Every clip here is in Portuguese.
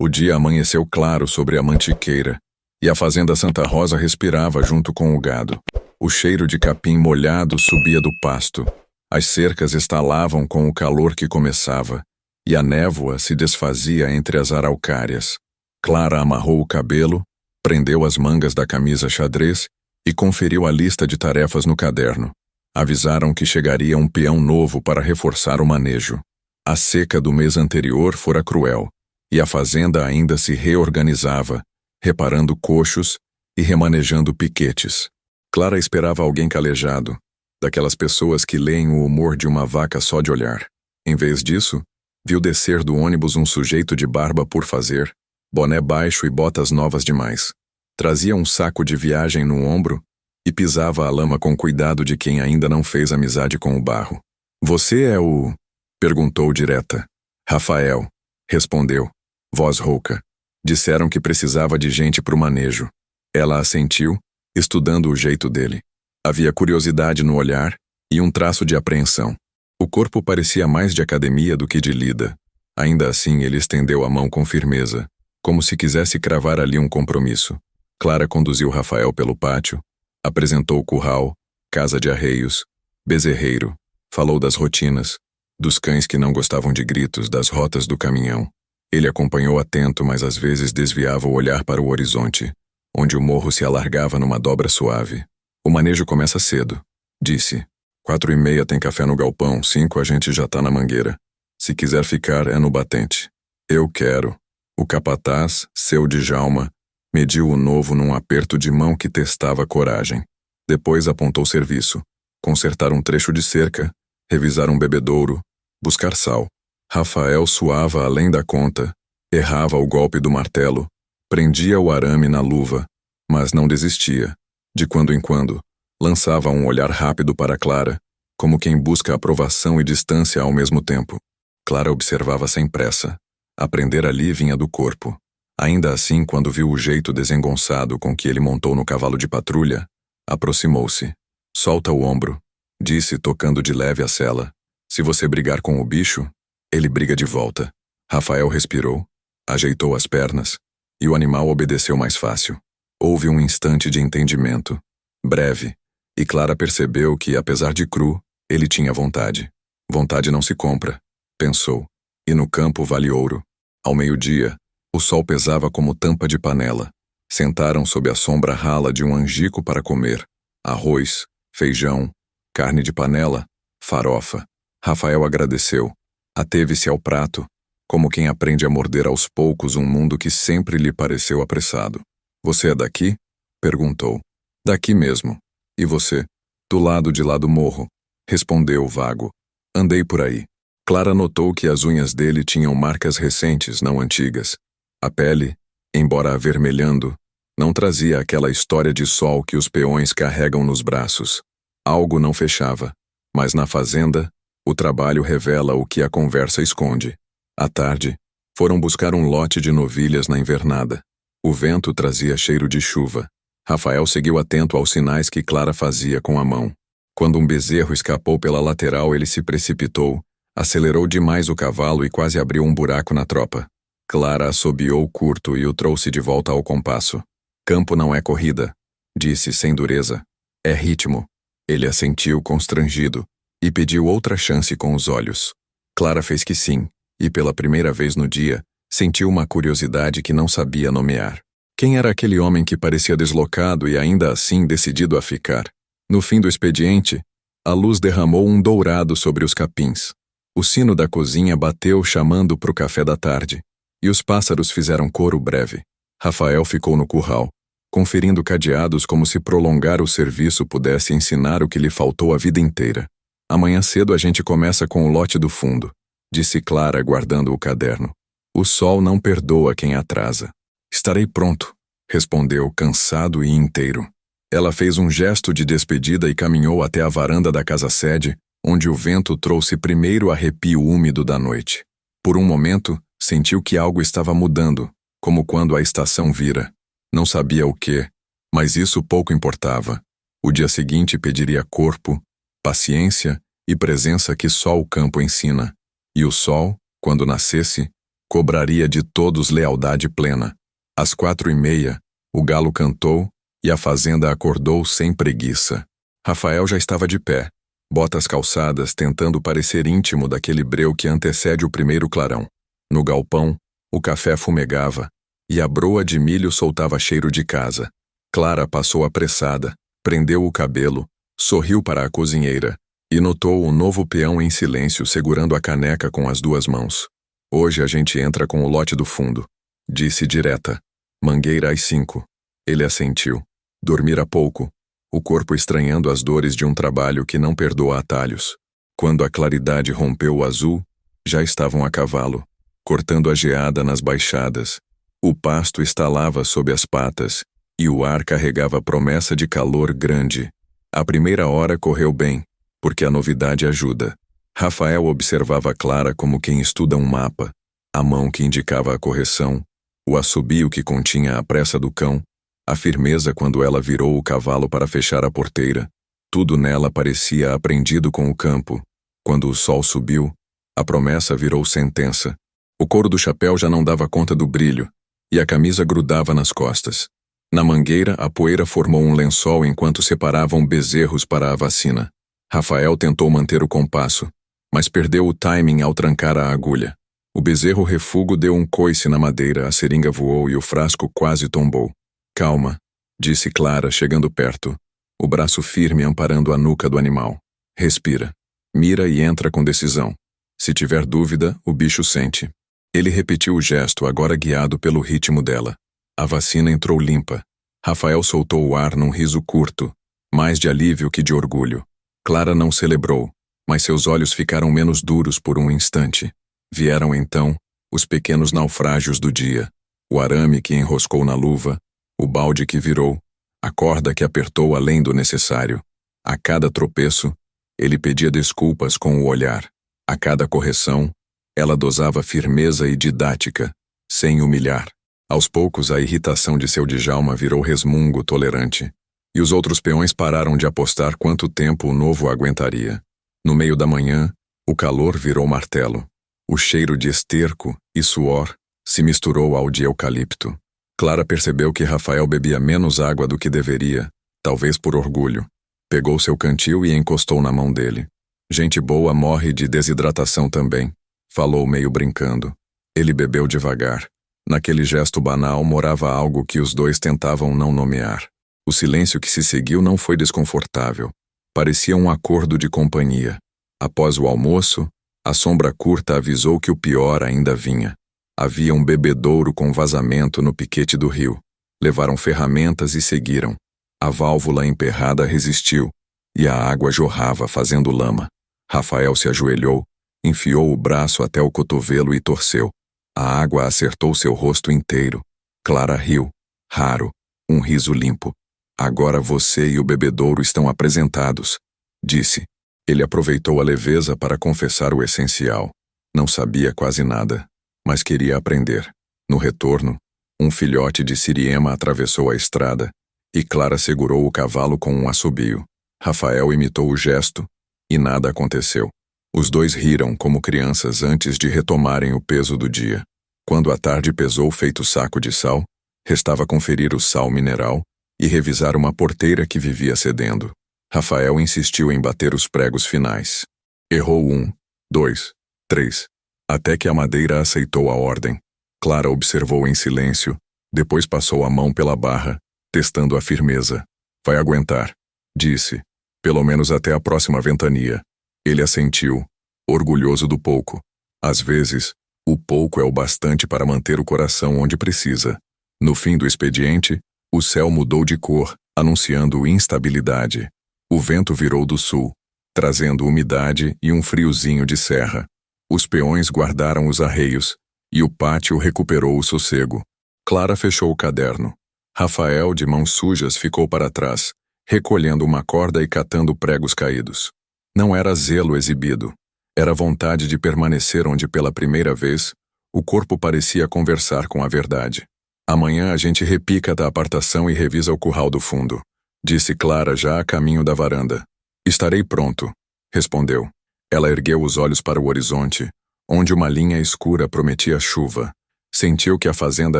O dia amanheceu claro sobre a mantiqueira, e a fazenda Santa Rosa respirava junto com o gado. O cheiro de capim molhado subia do pasto. As cercas estalavam com o calor que começava, e a névoa se desfazia entre as araucárias. Clara amarrou o cabelo, prendeu as mangas da camisa xadrez e conferiu a lista de tarefas no caderno. Avisaram que chegaria um peão novo para reforçar o manejo. A seca do mês anterior fora cruel, e a fazenda ainda se reorganizava, reparando coxos e remanejando piquetes. Clara esperava alguém calejado, daquelas pessoas que leem o humor de uma vaca só de olhar. Em vez disso, viu descer do ônibus um sujeito de barba por fazer, boné baixo e botas novas demais. Trazia um saco de viagem no ombro e pisava a lama com cuidado de quem ainda não fez amizade com o barro. "Você é o..." perguntou direta. "Rafael", respondeu, voz rouca. Disseram que precisava de gente pro manejo. Ela assentiu, estudando o jeito dele. Havia curiosidade no olhar e um traço de apreensão. O corpo parecia mais de academia do que de lida. Ainda assim, ele estendeu a mão com firmeza, como se quisesse cravar ali um compromisso. Clara conduziu Rafael pelo pátio, apresentou o curral, casa de arreios, bezerreiro, falou das rotinas, dos cães que não gostavam de gritos, das rotas do caminhão. Ele acompanhou atento, mas às vezes desviava o olhar para o horizonte, onde o morro se alargava numa dobra suave. "O manejo começa cedo", disse. 4h30 tem café no galpão, 5 a gente já tá na mangueira. Se quiser ficar, é no batente. "Eu quero." O capataz, seu Djalma, mediu o novo num aperto de mão que testava coragem. Depois apontou serviço. Consertar um trecho de cerca, revisar um bebedouro, buscar sal. Rafael suava além da conta, errava o golpe do martelo, prendia o arame na luva, mas não desistia. De quando em quando, lançava um olhar rápido para Clara, como quem busca aprovação e distância ao mesmo tempo. Clara observava sem pressa. Aprender ali vinha do corpo. Ainda assim, quando viu o jeito desengonçado com que ele montou no cavalo de patrulha, aproximou-se. "Solta o ombro", disse, tocando de leve a sela. "Se você brigar com o bicho, ele briga de volta." Rafael respirou, ajeitou as pernas, e o animal obedeceu mais fácil. Houve um instante de entendimento, breve, e Clara percebeu que, apesar de cru, ele tinha vontade. Vontade não se compra, pensou, e no campo vale ouro. Ao meio-dia, o sol pesava como tampa de panela. Sentaram sob a sombra rala de um angico para comer. Arroz, feijão, carne de panela, farofa. Rafael agradeceu. Ateve-se ao prato, como quem aprende a morder aos poucos um mundo que sempre lhe pareceu apressado. "Você é daqui?" perguntou. "Daqui mesmo. E você?" "Do lado de lá do morro", respondeu vago. "Andei por aí." Clara notou que as unhas dele tinham marcas recentes, não antigas. A pele, embora avermelhando, não trazia aquela história de sol que os peões carregam nos braços. Algo não fechava, mas na fazenda, o trabalho revela o que a conversa esconde. À tarde, foram buscar um lote de novilhas na invernada. O vento trazia cheiro de chuva. Rafael seguiu atento aos sinais que Clara fazia com a mão. Quando um bezerro escapou pela lateral, ele se precipitou, acelerou demais o cavalo e quase abriu um buraco na tropa. Clara assobiou curto e o trouxe de volta ao compasso. "Campo não é corrida", disse sem dureza. "É ritmo." Ele assentiu constrangido e pediu outra chance com os olhos. Clara fez que sim, e pela primeira vez no dia, sentiu uma curiosidade que não sabia nomear. Quem era aquele homem que parecia deslocado e ainda assim decidido a ficar? No fim do expediente, a luz derramou um dourado sobre os capins. O sino da cozinha bateu chamando para o café da tarde, e os pássaros fizeram coro breve. Rafael ficou no curral, conferindo cadeados como se prolongar o serviço pudesse ensinar o que lhe faltou a vida inteira. "Amanhã cedo a gente começa com o lote do fundo", disse Clara guardando o caderno. "O sol não perdoa quem atrasa." "Estarei pronto", respondeu cansado e inteiro. Ela fez um gesto de despedida e caminhou até a varanda da casa-sede, onde o vento trouxe primeiro arrepio úmido da noite. Por um momento, sentiu que algo estava mudando, como quando a estação vira. Não sabia o quê, mas isso pouco importava. O dia seguinte pediria corpo, paciência e presença que só o campo ensina. E o sol, quando nascesse, Cobraria de todos lealdade plena. Às 4h30, o galo cantou e a fazenda acordou sem preguiça. Rafael já estava de pé, botas calçadas, tentando parecer íntimo daquele breu que antecede o primeiro clarão. No galpão, o café fumegava e a broa de milho soltava cheiro de casa. Clara passou apressada, prendeu o cabelo, sorriu para a cozinheira e notou o novo peão em silêncio segurando a caneca com as duas mãos. Hoje a gente entra com o lote do fundo, disse direta. Mangueira às 5. Ele assentiu. Dormira pouco, o corpo estranhando as dores de um trabalho que não perdoa atalhos. Quando a claridade rompeu o azul, já estavam a cavalo, cortando a geada nas baixadas. O pasto estalava sob as patas, e o ar carregava promessa de calor grande. A primeira hora correu bem, porque a novidade ajuda. Rafael observava Clara como quem estuda um mapa, a mão que indicava a correção, o assobio que continha a pressa do cão, a firmeza quando ela virou o cavalo para fechar a porteira. Tudo nela parecia aprendido com o campo. Quando o sol subiu, a promessa virou sentença. O couro do chapéu já não dava conta do brilho, e a camisa grudava nas costas. Na mangueira, a poeira formou um lençol enquanto separavam bezerros para a vacina. Rafael tentou manter o compasso, mas perdeu o timing ao trancar a agulha. O bezerro refúgio deu um coice na madeira, a seringa voou e o frasco quase tombou. Calma, disse Clara, chegando perto, o braço firme amparando a nuca do animal. Respira. Mira e entra com decisão. Se tiver dúvida, o bicho sente. Ele repetiu o gesto, agora guiado pelo ritmo dela. A vacina entrou limpa. Rafael soltou o ar num riso curto, mais de alívio que de orgulho. Clara não celebrou, mas seus olhos ficaram menos duros por um instante. Vieram então os pequenos naufrágios do dia, o arame que enroscou na luva, o balde que virou, a corda que apertou além do necessário. A cada tropeço, ele pedia desculpas com o olhar. A cada correção, ela dosava firmeza e didática, sem humilhar. Aos poucos, a irritação de seu Djalma virou resmungo tolerante, e os outros peões pararam de apostar quanto tempo o novo aguentaria. No meio da manhã, o calor virou martelo. O cheiro de esterco e suor se misturou ao de eucalipto. Clara percebeu que Rafael bebia menos água do que deveria, talvez por orgulho. Pegou seu cantil e encostou na mão dele. Gente boa morre de desidratação também, falou meio brincando. Ele bebeu devagar. Naquele gesto banal morava algo que os dois tentavam não nomear. O silêncio que se seguiu não foi desconfortável. Parecia um acordo de companhia. Após o almoço, a sombra curta avisou que o pior ainda vinha. Havia um bebedouro com vazamento no piquete do rio. Levaram ferramentas e seguiram. A válvula emperrada resistiu, e a água jorrava fazendo lama. Rafael se ajoelhou, enfiou o braço até o cotovelo e torceu. A água acertou seu rosto inteiro. Clara riu, raro, um riso limpo. Agora você e o bebedouro estão apresentados, disse. Ele aproveitou a leveza para confessar o essencial. Não sabia quase nada, mas queria aprender. No retorno, um filhote de siriema atravessou a estrada, e Clara segurou o cavalo com um assobio. Rafael imitou o gesto, e nada aconteceu. Os dois riram como crianças antes de retomarem o peso do dia. Quando a tarde pesou feito saco de sal, restava conferir o sal mineral e revisar uma porteira que vivia cedendo. Rafael insistiu em bater os pregos finais. Errou 1, 2, 3, até que a madeira aceitou a ordem. Clara observou em silêncio, depois passou a mão pela barra, testando a firmeza. Vai aguentar, disse, pelo menos até a próxima ventania. Ele assentiu, orgulhoso do pouco. Às vezes, o pouco é o bastante para manter o coração onde precisa. No fim do expediente, o céu mudou de cor, anunciando instabilidade. O vento virou do sul, trazendo umidade e um friozinho de serra. Os peões guardaram os arreios, e o pátio recuperou o sossego. Clara fechou o caderno. Rafael, de mãos sujas, ficou para trás, recolhendo uma corda e catando pregos caídos. Não era zelo exibido. Era vontade de permanecer onde, pela primeira vez, o corpo parecia conversar com a verdade. Amanhã a gente repica da apartação e revisa o curral do fundo, disse Clara já a caminho da varanda. Estarei pronto, respondeu. Ela ergueu os olhos para o horizonte, onde uma linha escura prometia chuva. Sentiu que a fazenda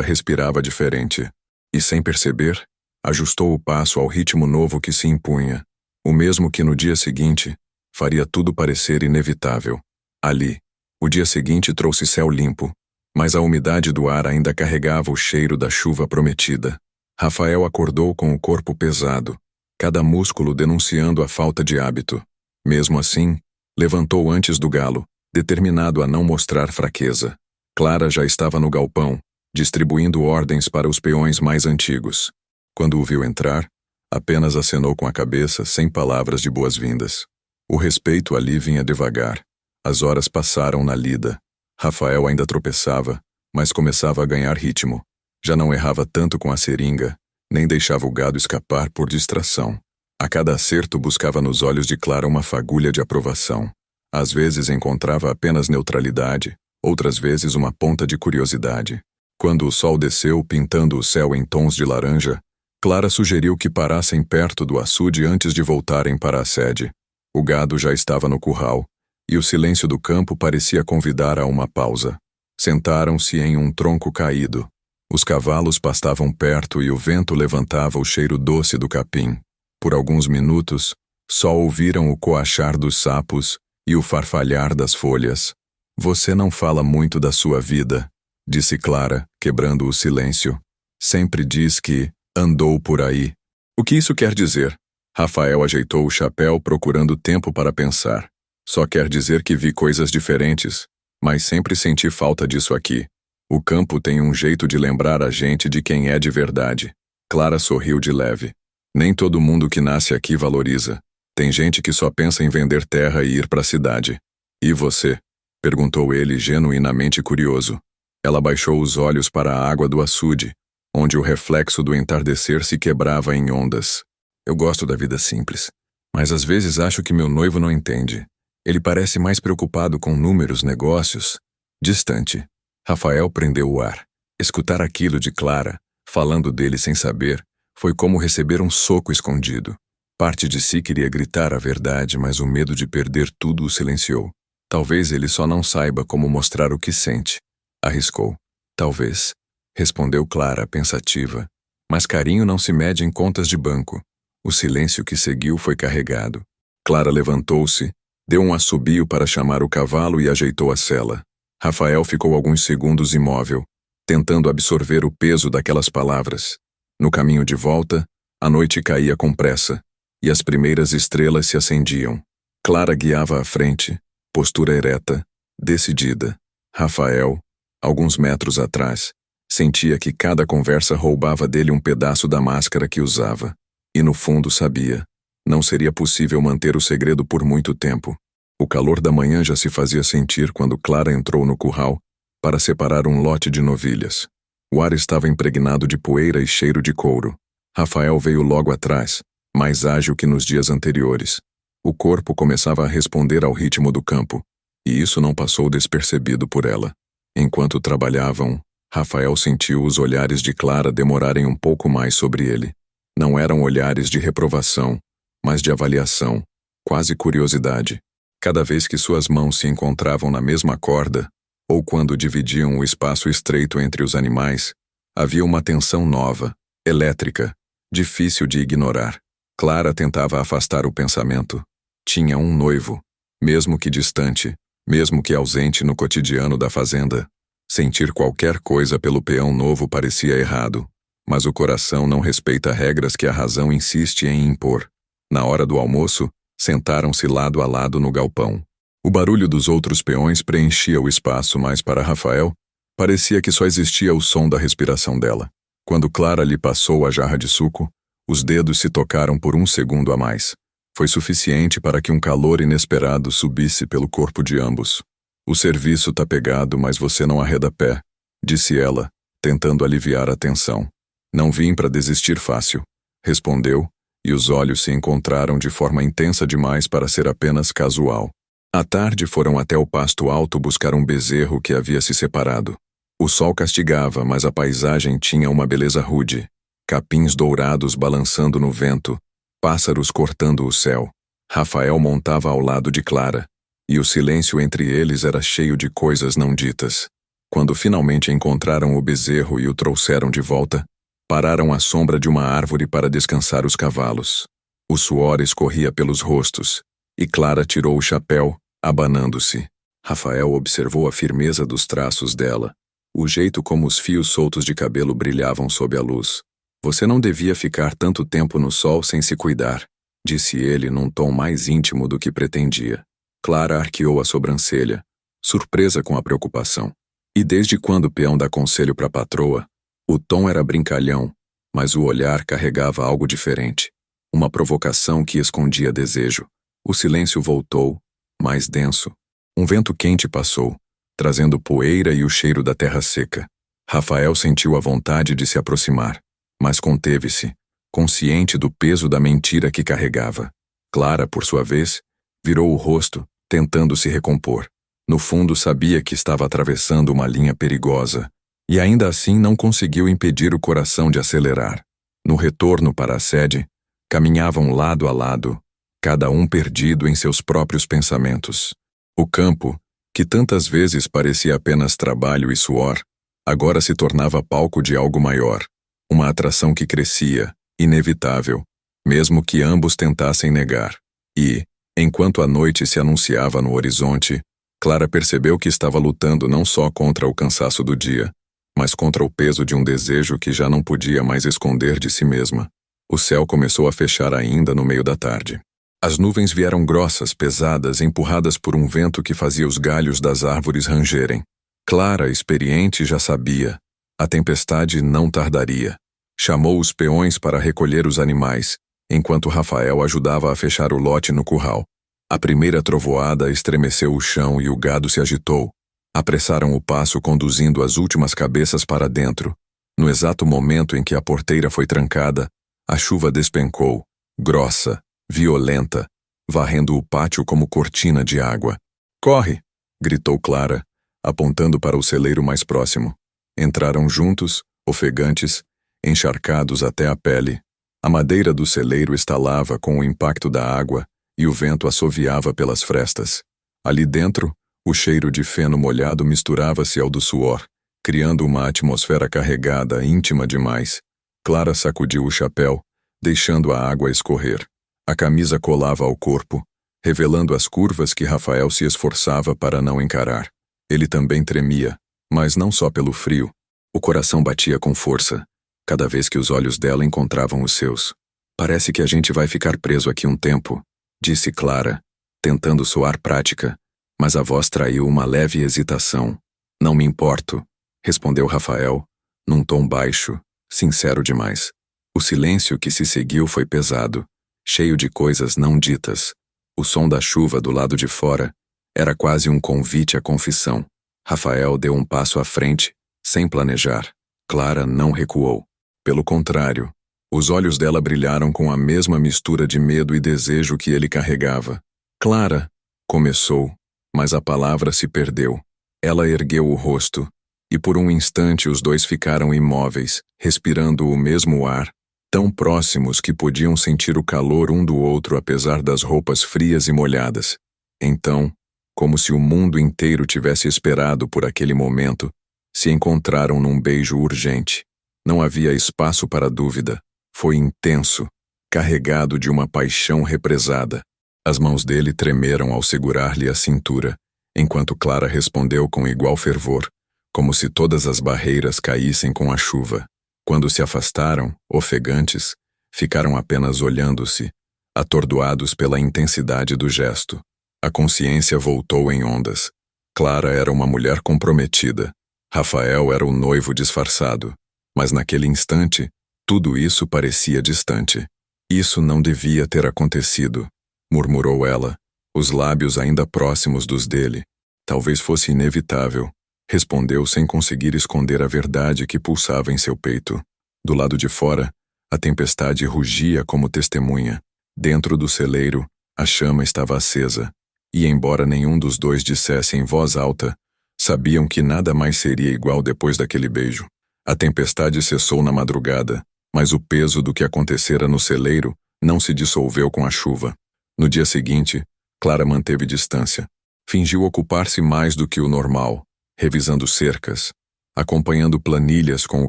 respirava diferente. E, sem perceber, ajustou o passo ao ritmo novo que se impunha. O mesmo que no dia seguinte faria tudo parecer inevitável. Ali, o dia seguinte trouxe céu limpo, mas a umidade do ar ainda carregava o cheiro da chuva prometida. Rafael acordou com o corpo pesado, cada músculo denunciando a falta de hábito. Mesmo assim, levantou antes do galo, determinado a não mostrar fraqueza. Clara já estava no galpão, distribuindo ordens para os peões mais antigos. Quando o viu entrar, apenas acenou com a cabeça, sem palavras de boas-vindas. O respeito ali vinha devagar. As horas passaram na lida. Rafael ainda tropeçava, mas começava a ganhar ritmo. Já não errava tanto com a seringa, nem deixava o gado escapar por distração. A cada acerto buscava nos olhos de Clara uma fagulha de aprovação. Às vezes encontrava apenas neutralidade, outras vezes uma ponta de curiosidade. Quando o sol desceu, pintando o céu em tons de laranja, Clara sugeriu que parassem perto do açude antes de voltarem para a sede. O gado já estava no curral, e o silêncio do campo parecia convidar a uma pausa. Sentaram-se em um tronco caído. Os cavalos pastavam perto e o vento levantava o cheiro doce do capim. Por alguns minutos, só ouviram o coachar dos sapos e o farfalhar das folhas. "Você não fala muito da sua vida", disse Clara, quebrando o silêncio. "Sempre diz que andou por aí." "O que isso quer dizer?" Rafael ajeitou o chapéu, procurando tempo para pensar. "Só quer dizer que vi coisas diferentes, mas sempre senti falta disso aqui. O campo tem um jeito de lembrar a gente de quem é de verdade." Clara sorriu de leve. "Nem todo mundo que nasce aqui valoriza. Tem gente que só pensa em vender terra e ir para a cidade." "E você?" perguntou ele, genuinamente curioso. Ela baixou os olhos para a água do açude, onde o reflexo do entardecer se quebrava em ondas. "Eu gosto da vida simples, mas às vezes acho que meu noivo não entende. Ele parece mais preocupado com números, negócios." Distante, Rafael prendeu o ar. Escutar aquilo de Clara, falando dele sem saber, foi como receber um soco escondido. Parte de si queria gritar a verdade, mas o medo de perder tudo o silenciou. Talvez ele só não saiba como mostrar o que sente. Arriscou. "Talvez", respondeu Clara, pensativa. "Mas carinho não se mede em contas de banco." O silêncio que seguiu foi carregado. Clara levantou-se, deu um assobio para chamar o cavalo e ajeitou a sela. Rafael ficou alguns segundos imóvel, tentando absorver o peso daquelas palavras. No caminho de volta, a noite caía com pressa, e as primeiras estrelas se acendiam. Clara guiava à frente, postura ereta, decidida. Rafael, alguns metros atrás, sentia que cada conversa roubava dele um pedaço da máscara que usava. E no fundo sabia, não seria possível manter o segredo por muito tempo. O calor da manhã já se fazia sentir quando Clara entrou no curral para separar um lote de novilhas. O ar estava impregnado de poeira e cheiro de couro. Rafael veio logo atrás, mais ágil que nos dias anteriores. O corpo começava a responder ao ritmo do campo, e isso não passou despercebido por ela. Enquanto trabalhavam, Rafael sentiu os olhares de Clara demorarem um pouco mais sobre ele. Não eram olhares de reprovação, mas de avaliação, quase curiosidade. Cada vez que suas mãos se encontravam na mesma corda, ou quando dividiam o espaço estreito entre os animais, havia uma tensão nova, elétrica, difícil de ignorar. Clara tentava afastar o pensamento. Tinha um noivo, mesmo que distante, mesmo que ausente no cotidiano da fazenda. Sentir qualquer coisa pelo peão novo parecia errado, mas o coração não respeita regras que a razão insiste em impor. Na hora do almoço, sentaram-se lado a lado no galpão. O barulho dos outros peões preenchia o espaço, mas para Rafael, parecia que só existia o som da respiração dela. Quando Clara lhe passou a jarra de suco, os dedos se tocaram por um segundo a mais. Foi suficiente para que um calor inesperado subisse pelo corpo de ambos. "O serviço tá pegado, mas você não arreda pé", disse ela, tentando aliviar a tensão. "Não vim para desistir fácil", respondeu, e os olhos se encontraram de forma intensa demais para ser apenas casual. À tarde foram até o pasto alto buscar um bezerro que havia se separado. O sol castigava, mas a paisagem tinha uma beleza rude. Capins dourados balançando no vento, pássaros cortando o céu. Rafael montava ao lado de Clara, e o silêncio entre eles era cheio de coisas não ditas. Quando finalmente encontraram o bezerro e o trouxeram de volta, pararam à sombra de uma árvore para descansar os cavalos. O suor escorria pelos rostos, e Clara tirou o chapéu, abanando-se. Rafael observou a firmeza dos traços dela, o jeito como os fios soltos de cabelo brilhavam sob a luz. Você não devia ficar tanto tempo no sol sem se cuidar, disse ele num tom mais íntimo do que pretendia. Clara arqueou a sobrancelha, surpresa com a preocupação. E desde quando o peão dá conselho para a patroa? O tom era brincalhão, mas o olhar carregava algo diferente. Uma provocação que escondia desejo. O silêncio voltou, mais denso. Um vento quente passou, trazendo poeira e o cheiro da terra seca. Rafael sentiu a vontade de se aproximar, mas conteve-se, consciente do peso da mentira que carregava. Clara, por sua vez, virou o rosto, tentando se recompor. No fundo, sabia que estava atravessando uma linha perigosa, e ainda assim não conseguiu impedir o coração de acelerar. No retorno para a sede, caminhavam lado a lado, cada um perdido em seus próprios pensamentos. O campo, que tantas vezes parecia apenas trabalho e suor, agora se tornava palco de algo maior, uma atração que crescia, inevitável, mesmo que ambos tentassem negar. E, enquanto a noite se anunciava no horizonte, Clara percebeu que estava lutando não só contra o cansaço do dia, mas contra o peso de um desejo que já não podia mais esconder de si mesma. O céu começou a fechar ainda no meio da tarde. As nuvens vieram grossas, pesadas, empurradas por um vento que fazia os galhos das árvores rangerem. Clara, experiente, já sabia. A tempestade não tardaria. Chamou os peões para recolher os animais, enquanto Rafael ajudava a fechar o lote no curral. A primeira trovoada estremeceu o chão e o gado se agitou. Apressaram o passo, conduzindo as últimas cabeças para dentro. No exato momento em que a porteira foi trancada, a chuva despencou, grossa, violenta, varrendo o pátio como cortina de água. "Corre!" gritou Clara, apontando para o celeiro mais próximo. Entraram juntos, ofegantes, encharcados até a pele. A madeira do celeiro estalava com o impacto da água e o vento assoviava pelas frestas. Ali dentro, o cheiro de feno molhado misturava-se ao do suor, criando uma atmosfera carregada, íntima demais. Clara sacudiu o chapéu, deixando a água escorrer. A camisa colava ao corpo, revelando as curvas que Rafael se esforçava para não encarar. Ele também tremia, mas não só pelo frio. O coração batia com força, cada vez que os olhos dela encontravam os seus. "Parece que a gente vai ficar preso aqui um tempo", disse Clara, tentando soar prática, mas a voz traiu uma leve hesitação. "Não me importo", respondeu Rafael, num tom baixo, sincero demais. O silêncio que se seguiu foi pesado, cheio de coisas não ditas. O som da chuva do lado de fora era quase um convite à confissão. Rafael deu um passo à frente, sem planejar. Clara não recuou. Pelo contrário, os olhos dela brilharam com a mesma mistura de medo e desejo que ele carregava. "Clara", começou, mas a palavra se perdeu. Ela ergueu o rosto, e por um instante os dois ficaram imóveis, respirando o mesmo ar, tão próximos que podiam sentir o calor um do outro apesar das roupas frias e molhadas. Então, como se o mundo inteiro tivesse esperado por aquele momento, se encontraram num beijo urgente. Não havia espaço para dúvida. Foi intenso, carregado de uma paixão represada. As mãos dele tremeram ao segurar-lhe a cintura, enquanto Clara respondeu com igual fervor, como se todas as barreiras caíssem com a chuva. Quando se afastaram, ofegantes, ficaram apenas olhando-se, atordoados pela intensidade do gesto. A consciência voltou em ondas. Clara era uma mulher comprometida. Rafael era o noivo disfarçado. Mas naquele instante, tudo isso parecia distante. "Isso não devia ter acontecido", murmurou ela, os lábios ainda próximos dos dele. "Talvez fosse inevitável", respondeu sem conseguir esconder a verdade que pulsava em seu peito. Do lado de fora, a tempestade rugia como testemunha. Dentro do celeiro, a chama estava acesa, e embora nenhum dos dois dissesse em voz alta, sabiam que nada mais seria igual depois daquele beijo. A tempestade cessou na madrugada, mas o peso do que acontecera no celeiro não se dissolveu com a chuva. No dia seguinte, Clara manteve distância. Fingiu ocupar-se mais do que o normal, revisando cercas, acompanhando planilhas com o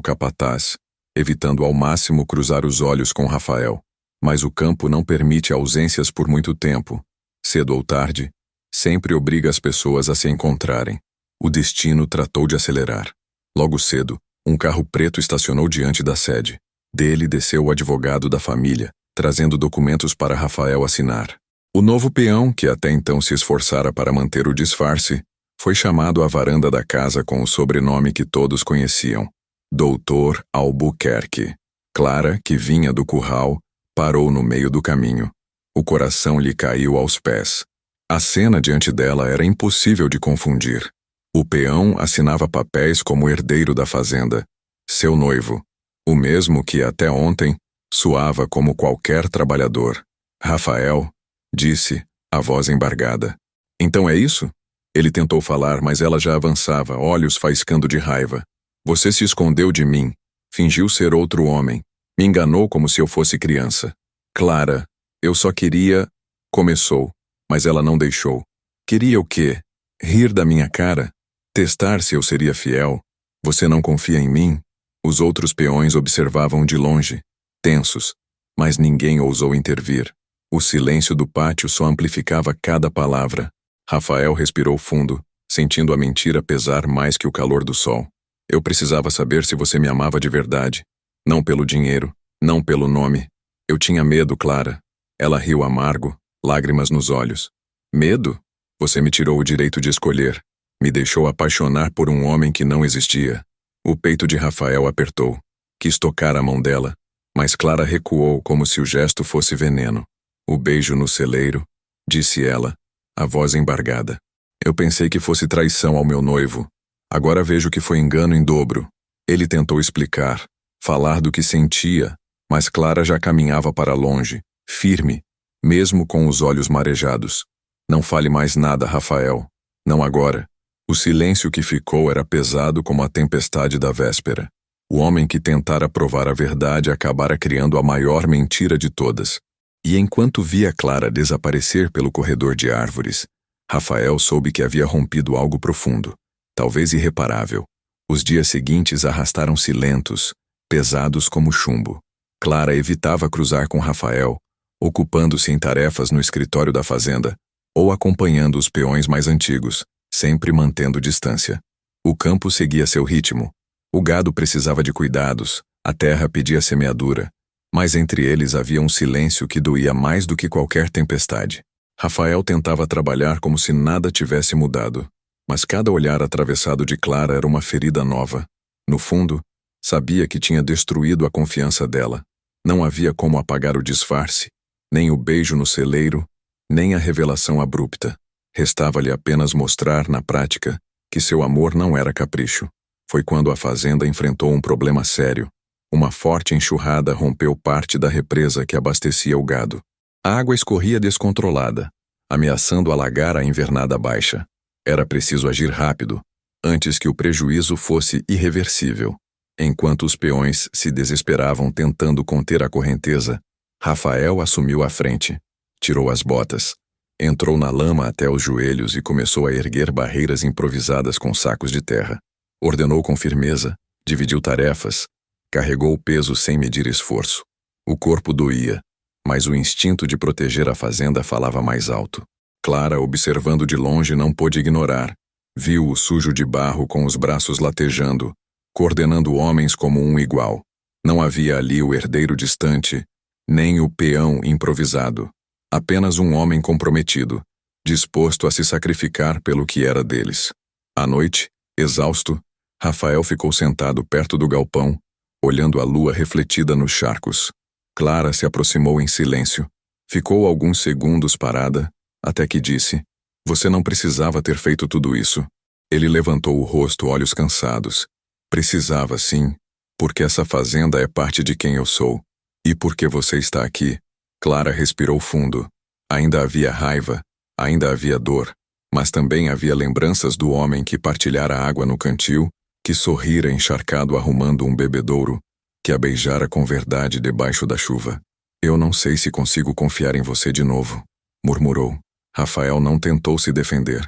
capataz, evitando ao máximo cruzar os olhos com Rafael. Mas o campo não permite ausências por muito tempo. Cedo ou tarde, sempre obriga as pessoas a se encontrarem. O destino tratou de acelerar. Logo cedo, um carro preto estacionou diante da sede. Dele desceu o advogado da família, trazendo documentos para Rafael assinar. O novo peão, que até então se esforçara para manter o disfarce, foi chamado à varanda da casa com o sobrenome que todos conheciam: Doutor Albuquerque. Clara, que vinha do curral, parou no meio do caminho. O coração lhe caiu aos pés. A cena diante dela era impossível de confundir. O peão assinava papéis como herdeiro da fazenda, seu noivo, o mesmo que até ontem soava como qualquer trabalhador. Rafael, disse, a voz embargada. Então é isso? Ele tentou falar, mas ela já avançava, olhos faiscando de raiva. Você se escondeu de mim, fingiu ser outro homem, me enganou como se eu fosse criança. Clara, eu só queria... Começou, mas ela não deixou. Queria o quê? Rir da minha cara? Testar se eu seria fiel? Você não confia em mim? Os outros peões observavam de longe, tensos, mas ninguém ousou intervir. O silêncio do pátio só amplificava cada palavra. Rafael respirou fundo, sentindo a mentira pesar mais que o calor do sol. Eu precisava saber se você me amava de verdade. Não pelo dinheiro, não pelo nome. Eu tinha medo, Clara. Ela riu amargo, lágrimas nos olhos. Medo? Você me tirou o direito de escolher. Me deixou apaixonar por um homem que não existia. O peito de Rafael apertou. Quis tocar a mão dela, mas Clara recuou como se o gesto fosse veneno. O beijo no celeiro, disse ela, a voz embargada. Eu pensei que fosse traição ao meu noivo. Agora vejo que foi engano em dobro. Ele tentou explicar, falar do que sentia, mas Clara já caminhava para longe, firme, mesmo com os olhos marejados. Não fale mais nada, Rafael. Não agora. O silêncio que ficou era pesado como a tempestade da véspera. O homem que tentara provar a verdade acabara criando a maior mentira de todas. E enquanto via Clara desaparecer pelo corredor de árvores, Rafael soube que havia rompido algo profundo, talvez irreparável. Os dias seguintes arrastaram-se lentos, pesados como chumbo. Clara evitava cruzar com Rafael, ocupando-se em tarefas no escritório da fazenda, ou acompanhando os peões mais antigos, sempre mantendo distância. O campo seguia seu ritmo. O gado precisava de cuidados, a terra pedia semeadura, mas entre eles havia um silêncio que doía mais do que qualquer tempestade. Rafael tentava trabalhar como se nada tivesse mudado, mas cada olhar atravessado de Clara era uma ferida nova. No fundo, sabia que tinha destruído a confiança dela. Não havia como apagar o disfarce, nem o beijo no celeiro, nem a revelação abrupta. Restava-lhe apenas mostrar, na prática, que seu amor não era capricho. Foi quando a fazenda enfrentou um problema sério. Uma forte enxurrada rompeu parte da represa que abastecia o gado. A água escorria descontrolada, ameaçando alagar a invernada baixa. Era preciso agir rápido, antes que o prejuízo fosse irreversível. Enquanto os peões se desesperavam tentando conter a correnteza, Rafael assumiu a frente, tirou as botas, entrou na lama até os joelhos e começou a erguer barreiras improvisadas com sacos de terra. Ordenou com firmeza, dividiu tarefas, carregou o peso sem medir esforço. O corpo doía, mas o instinto de proteger a fazenda falava mais alto. Clara, observando de longe, não pôde ignorar. Viu o sujo de barro com os braços latejando, coordenando homens como um igual. Não havia ali o herdeiro distante, nem o peão improvisado. Apenas um homem comprometido, disposto a se sacrificar pelo que era deles. À noite, exausto, Rafael ficou sentado perto do galpão, olhando a lua refletida nos charcos. Clara se aproximou em silêncio. Ficou alguns segundos parada, até que disse: Você não precisava ter feito tudo isso. Ele levantou o rosto, olhos cansados. Precisava, sim, porque essa fazenda é parte de quem eu sou. E porque você está aqui. Clara respirou fundo. Ainda havia raiva, ainda havia dor, mas também havia lembranças do homem que partilhara água no cantil, que sorrira encharcado arrumando um bebedouro, que a beijara com verdade debaixo da chuva. Eu não sei se consigo confiar em você de novo, murmurou. Rafael não tentou se defender.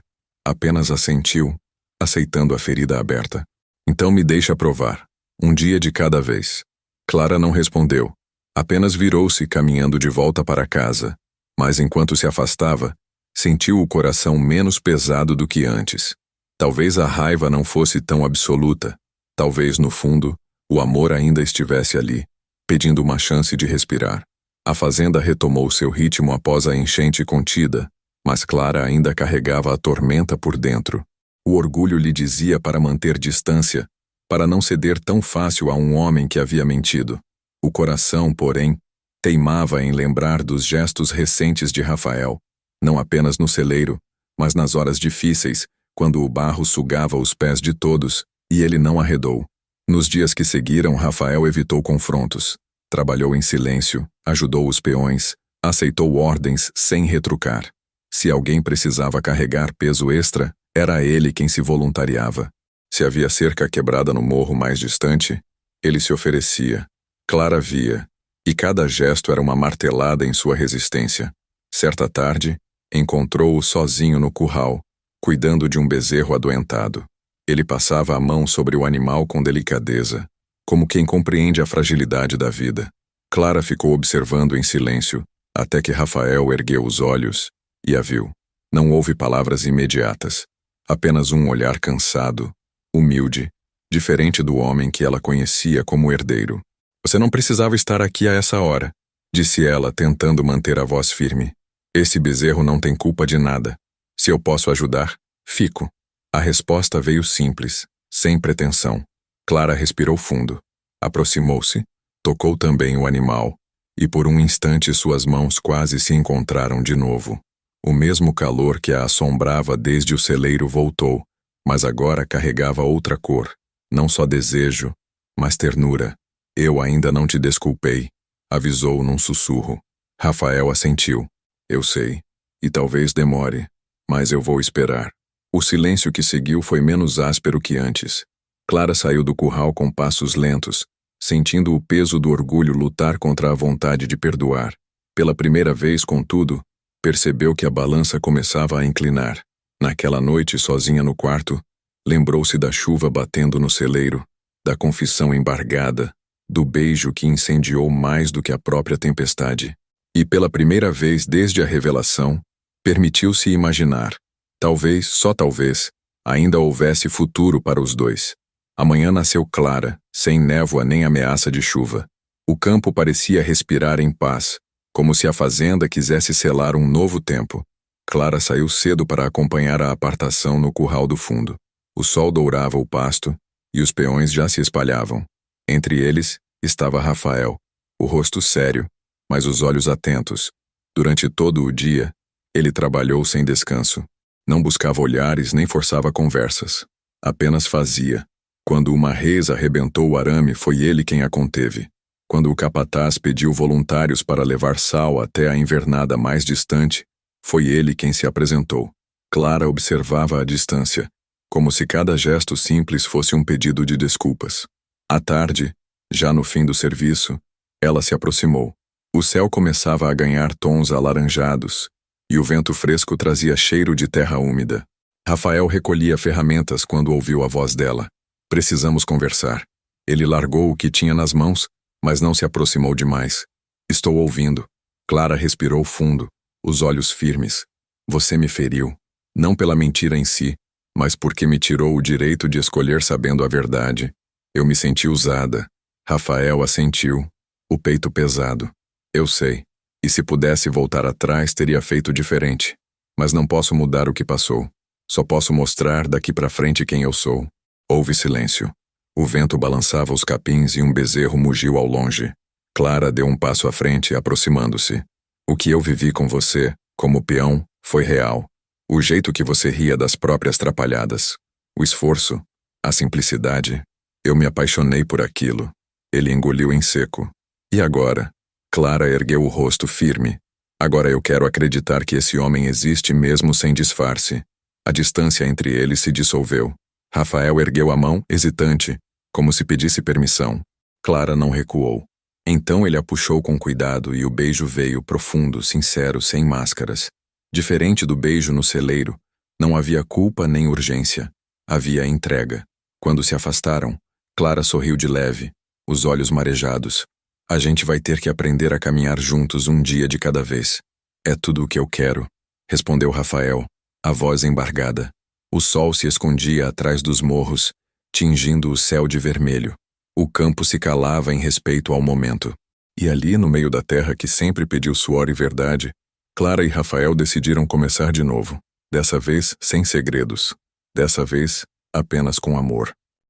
Apenas assentiu, aceitando a ferida aberta. Então me deixa provar. Um dia de cada vez. Clara não respondeu. Apenas virou-se caminhando de volta para casa. Mas enquanto se afastava, sentiu o coração menos pesado do que antes. Talvez a raiva não fosse tão absoluta. Talvez, no fundo, o amor ainda estivesse ali, pedindo uma chance de respirar. A fazenda retomou seu ritmo após a enchente contida, mas Clara ainda carregava a tormenta por dentro. O orgulho lhe dizia para manter distância, para não ceder tão fácil a um homem que havia mentido. O coração, porém, teimava em lembrar dos gestos recentes de Rafael, não apenas no celeiro, mas nas horas difíceis, quando o barro sugava os pés de todos, e ele não arredou. Nos dias que seguiram, Rafael evitou confrontos. Trabalhou em silêncio, ajudou os peões, aceitou ordens sem retrucar. Se alguém precisava carregar peso extra, era ele quem se voluntariava. Se havia cerca quebrada no morro mais distante, ele se oferecia. Clara via, e cada gesto era uma martelada em sua resistência. Certa tarde, encontrou-o sozinho no curral, cuidando de um bezerro adoentado. Ele passava a mão sobre o animal com delicadeza, como quem compreende a fragilidade da vida. Clara ficou observando em silêncio, até que Rafael ergueu os olhos e a viu. Não houve palavras imediatas, apenas um olhar cansado, humilde, diferente do homem que ela conhecia como herdeiro. Você não precisava estar aqui a essa hora, disse ela, tentando manter a voz firme. Esse bezerro não tem culpa de nada. Se eu posso ajudar, fico. A resposta veio simples, sem pretensão. Clara respirou fundo. Aproximou-se, tocou também o animal, e por um instante suas mãos quase se encontraram de novo. O mesmo calor que a assombrava desde o celeiro voltou, mas agora carregava outra cor, não só desejo, mas ternura. Eu ainda não te desculpei, avisou num sussurro. Rafael assentiu. Eu sei, e talvez demore, mas eu vou esperar. O silêncio que seguiu foi menos áspero que antes. Clara saiu do curral com passos lentos, sentindo o peso do orgulho lutar contra a vontade de perdoar. Pela primeira vez, contudo, percebeu que a balança começava a inclinar. Naquela noite, sozinha no quarto, lembrou-se da chuva batendo no celeiro, da confissão embargada, do beijo que incendiou mais do que a própria tempestade. E pela primeira vez desde a revelação, permitiu-se imaginar. Talvez, só talvez, ainda houvesse futuro para os dois. Amanhã nasceu clara, sem névoa nem ameaça de chuva. O campo parecia respirar em paz, como se a fazenda quisesse selar um novo tempo. Clara saiu cedo para acompanhar a apartação no curral do fundo. O sol dourava o pasto, e os peões já se espalhavam. Entre eles estava Rafael, o rosto sério, mas os olhos atentos. Durante todo o dia, ele trabalhou sem descanso. Não buscava olhares nem forçava conversas. Apenas fazia. Quando uma reza arrebentou o arame, foi ele quem a conteve. Quando o capataz pediu voluntários para levar sal até a invernada mais distante, foi ele quem se apresentou. Clara observava à distância, como se cada gesto simples fosse um pedido de desculpas. À tarde, já no fim do serviço, ela se aproximou. O céu começava a ganhar tons alaranjados, e o vento fresco trazia cheiro de terra úmida. Rafael recolhia ferramentas quando ouviu a voz dela. Precisamos conversar. Ele largou o que tinha nas mãos, mas não se aproximou demais. Estou ouvindo. Clara respirou fundo, os olhos firmes. Você me feriu, não pela mentira em si, mas porque me tirou o direito de escolher sabendo a verdade. Eu me senti usada. Rafael assentiu, o peito pesado. Eu sei. E se pudesse voltar atrás, teria feito diferente. Mas não posso mudar o que passou. Só posso mostrar daqui para frente quem eu sou. Houve silêncio. O vento balançava os capins e um bezerro mugiu ao longe. Clara deu um passo à frente, aproximando-se. O que eu vivi com você, como peão, foi real. O jeito que você ria das próprias trapalhadas. O esforço. A simplicidade. Eu me apaixonei por aquilo. Ele engoliu em seco. E agora? Clara ergueu o rosto firme. Agora eu quero acreditar que esse homem existe mesmo sem disfarce. A distância entre eles se dissolveu. Rafael ergueu a mão, hesitante, como se pedisse permissão. Clara não recuou. Então ele a puxou com cuidado e o beijo veio profundo, sincero, sem máscaras. Diferente do beijo no celeiro, Não havia culpa nem urgência. Havia entrega. Quando se afastaram, Clara sorriu de leve, os olhos marejados. A gente vai ter que aprender a caminhar juntos um dia de cada vez. É tudo o que eu quero, respondeu Rafael, a voz embargada. O sol se escondia atrás dos morros, tingindo o céu de vermelho. O campo se calava em respeito ao momento. E ali, no meio da terra que sempre pediu suor e verdade, Clara e Rafael decidiram começar de novo. Dessa vez, sem segredos. Dessa vez, apenas com amor.